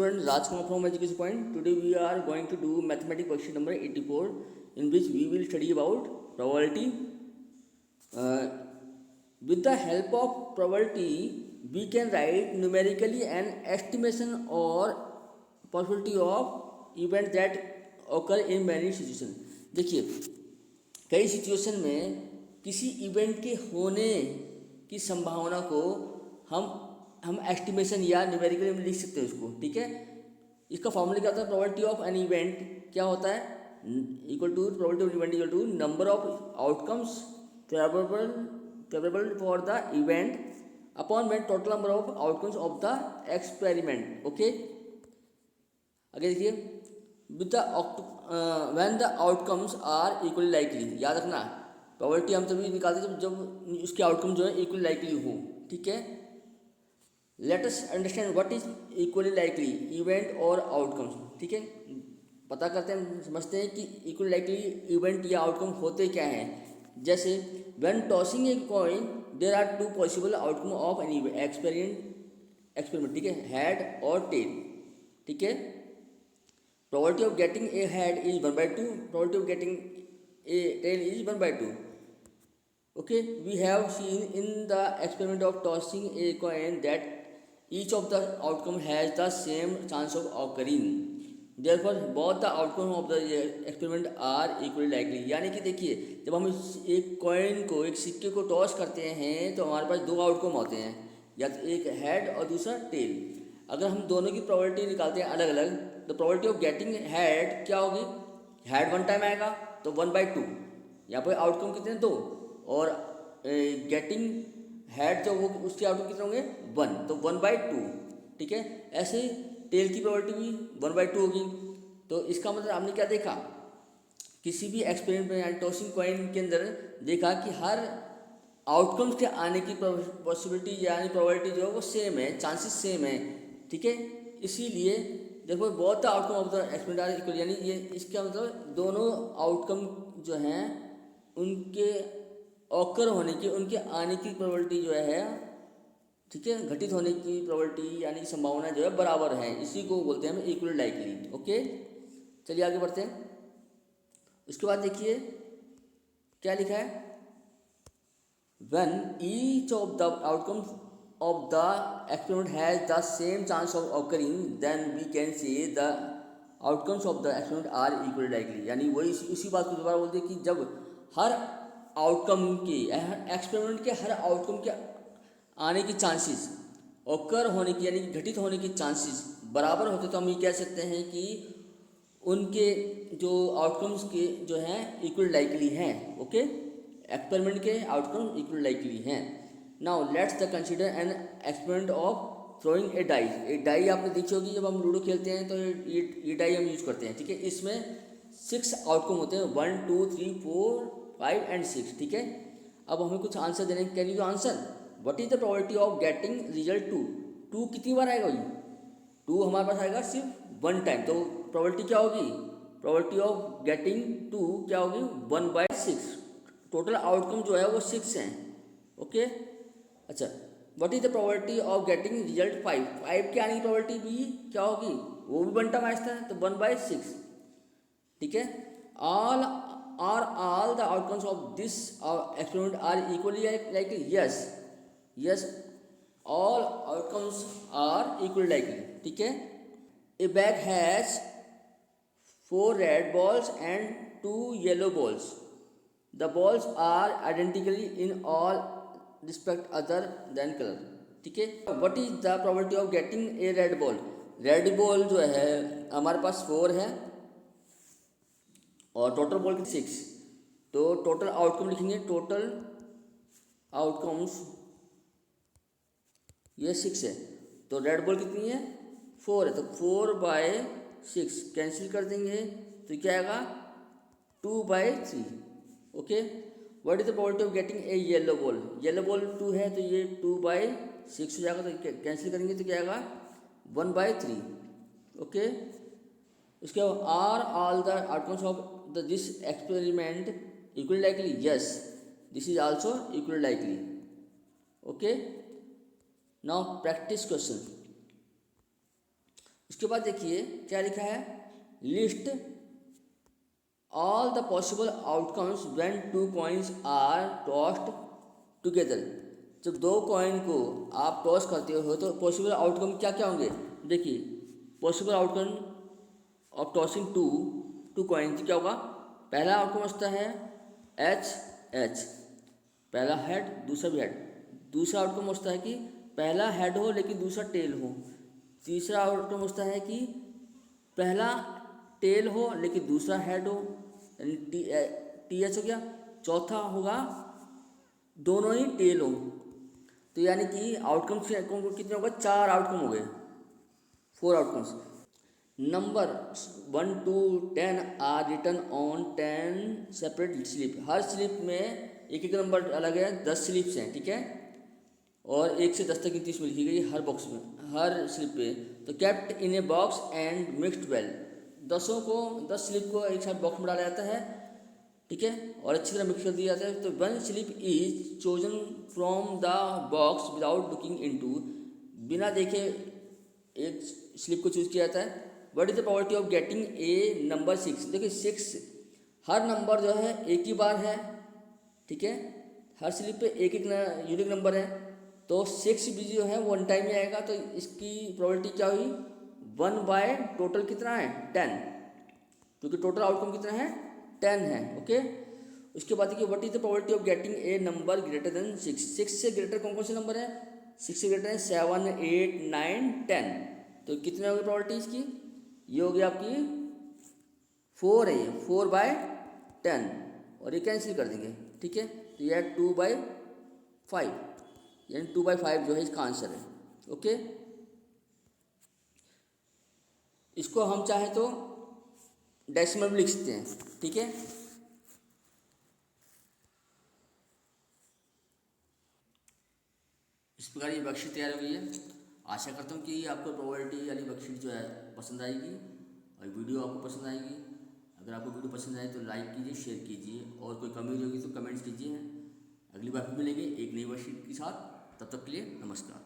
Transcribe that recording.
student, Raj Kumar from Education Point. Today we are going to do mathematics question number 84, in which we will study about probability. Uh, with the help of probability, we can write numerically an estimation or possibility of events that occur in many situations. देखिए, कई situation में किसी event के होने की संभावना को हम एस्टिमेशन या न्यूमेरिकली में लिख सकते हैं उसको, ठीक है। इसका फॉर्मूला क्या होता है? प्रोबेबिलिटी ऑफ एन इवेंट क्या होता है? Equal to probability of event equal to number of outcomes favourable for the event upon में total number of outcomes of the experiment. Okay, आगे देखिए, with the when the outcomes are equally likely. याद रखना, probability हम तभी निकालते हैं जब उसके आउटकम जो है इक्वली लाइकली हो, ठीक है। Let us understand what is equally likely event और आउटकम्स, ठीक है। पता करते हैं, समझते हैं कि इक्वली लाइकली इवेंट या आउटकम होते क्या हैं। जैसे when tossing a coin there are two possible outcome of an experiment, ठीक है, हेड और टेल, ठीक है। Probability of getting a head is 1/2, probability of getting a tail is 1/2। Okay, we have seen in the experiment of tossing a coin that each of the outcome has the same chance of occurring. Therefore, both the outcome of the experiment are equally likely. यानी कि देखिए, जब हम एक coin को, एक सिक्के को टॉस करते हैं तो हमारे पास दो आउटकम होते हैं, या तो एक हेड और दूसरा टेल। अगर हम दोनों की प्रोबेबिलिटी निकालते हैं अलग अलग, तो प्रोबेबिलिटी ऑफ गेटिंग हेड क्या होगी? हेड वन टाइम आएगा तो 1/2, यहाँ पर आउटकम कितने? 2, और गेटिंग हेड जो वो उसके आउटकम कितने होंगे? 1, तो 1/2, ठीक है। ऐसे टेल की प्रोबेबिलिटी भी 1/2 होगी। तो इसका मतलब आपने क्या देखा? किसी भी एक्सपेरिमेंट में यानी टॉसिंग कॉइन के अंदर देखा कि हर आउटकम्स के आने की पॉसिबिलिटी यानी प्रोबेबिलिटी जो है वो सेम है, चांसेस सेम है, ठीक है। इसीलिए देखो, बहुत outcome of the experiment are equal, यानी ये इसका मतलब दोनों आउटकम जो हैं उनके ऑकर होने की, उनके आने की प्रोबेबिलिटी जो है, ठीक है, घटित होने की प्रोबेबिलिटी यानी संभावना जो है बराबर है। इसी को बोलते हैं हम इक्वली लाइकली। ओके, चलिए आगे बढ़ते हैं। उसके बाद देखिए क्या लिखा है? When each of the outcomes of the experiment has the same chance of occurring then we can say the outcomes of the experiment are equally likely. यानी वही उसी बात को दोबारा बोलते हैं कि जब हर आउटकम के, एक्सपेरिमेंट के हर आउटकम के आने की चांसेस, ऑकर होने की यानी घटित होने की चांसेस बराबर होते, तो हम ये कह सकते हैं कि उनके जो आउटकम्स के जो हैं इक्वल लाइकली हैं। ओके, एक्सपेरिमेंट के आउटकम इक्वल लाइकली हैं। Now let's the consider an experiment of throwing a die. एक डाई आपने देखी होगी, जब हम लूडो खेलते हैं तो ये डाई हम यूज करते हैं, ठीक है। इसमें 6 आउटकम होते हैं, 1 2 3 4 5 एंड 6, ठीक है। अब हमें कुछ आंसर देने, can you answer what is the probability of getting result 2? 2 कितनी बार आएगा? ये 2 हमारे पास आएगा सिर्फ 1 टाइम, तो प्रोबेबिलिटी क्या होगी? प्रोबेबिलिटी ऑफ गेटिंग 2 क्या होगी? 1/6। टोटल आउटकम जो है वो 6 हैं। ओके, अच्छा, what is the probability of getting result 5? 5 के आने की प्रोबेबिलिटी भी क्या होगी? वो भी 1 टाइम आया है, तो 1/6, ठीक है। all the outcomes of this experiment are equally likely? Yes, all outcomes are equally likely, ठीक है। A bag has 4 red balls and 2 yellow balls. The balls are identically in all respect other than color, ठीक है। What is the probability of getting a red ball? Red ball जो है हमारे पास 4 है और total ball की 6, तो total outcome लिखेंगे, टोटल आउटकम्स ये 6 है, तो रेड बॉल कितनी है? 4 है, तो 4/6 कैंसिल कर देंगे, तो क्या आएगा? 2/3। Okay, what is the probability of getting A yellow ball? Yellow ball 2 है, तो ये 2/6 हो जाएगा, तो कैंसिल करेंगे तो क्या आएगा? 1/3। ओके, उसके बाद are all the outcomes of this experiment equally likely? Yes, this is also equally likely. Okay, now practice question. उसके बाद देखिए क्या लिखा है, list all the possible outcomes when two coins are tossed together. जब दो कॉइन को आप टॉस करते हो तो पॉसिबल आउटकम क्या क्या होंगे। देखिए possible outcome of tossing two coins क्या होगा। पहला आउटकम होता है एच एच, पहला हेड दूसरा भी हेड। दूसरा आउटकम होता है कि पहला हेड हो लेकिन दूसरा टेल हो। तीसरा आउटकम होता है कि पहला टेल हो लेकिन दूसरा हेड हो, यानी टी एच हो गया। चौथा होगा दोनों ही टेल हो। तो यानी कि आउटकम कितने होगा, 4 आउटकम हो गए, 4 outcomes. Number 1 to 10 are written on 10 separate slip. हर स्लिप में एक एक नंबर अलग है, 10 स्लिप्स हैं, ठीक है। और 1 से 10 तक की 30 में लिखी गई हर बॉक्स में, हर स्लिप पे। तो kept in a box and mixed well. 10 slip को एक साथ बॉक्स में डाला जाता है, ठीक है, और अच्छी तरह मिक्स कर दिया जाता है। तो 1 slip is chosen from the box without looking into. बिना देखे एक स्लिप को चूज किया जाता है। What is the probability of getting A number 6। देखिए 6 हर नंबर जो है एक ही बार है, ठीक है, हर स्लिप पे एक एक यूनिक नंबर है। तो 6 भी जो है 1 टाइम ही आएगा। तो इसकी प्रोबेबिलिटी क्या हुई, 1 बाय टोटल कितना है 10, क्योंकि टोटल आउटकम कितना है 10 है, ओके। उसके बाद देखिए what is the probability of getting A number greater than 6। 6 से ग्रेटर कौन कौन से नंबर है, 6 से ग्रेटर है 7 8 9 10। तो कितने होगी प्रोबेबिलिटी इसकी, ये होगी आपकी 4 है, ये 4 बाय 10, और ये कैंसिल कर देंगे, ठीक है। तो यह 2 बाय 5, यानी 2 बाय 5 जो है इसका आंसर है, ओके। इसको हम चाहें तो डेसिमल में लिख सकते हैं, ठीक है। इस प्रकार ये वर्कशीट तैयार हो गई है। आशा करता हूँ कि आपको प्रोबेबिलिटी वाली वर्कशीट जो है पसंद आएगी और वीडियो आपको पसंद आएगी। अगर आपको वीडियो पसंद आए तो लाइक कीजिए, शेयर कीजिए, और कोई कमी होगी तो कमेंट्स कीजिए। अगली बार फिर मिलेंगे एक नई वर्कशीट के साथ, तब तक के लिए नमस्कार।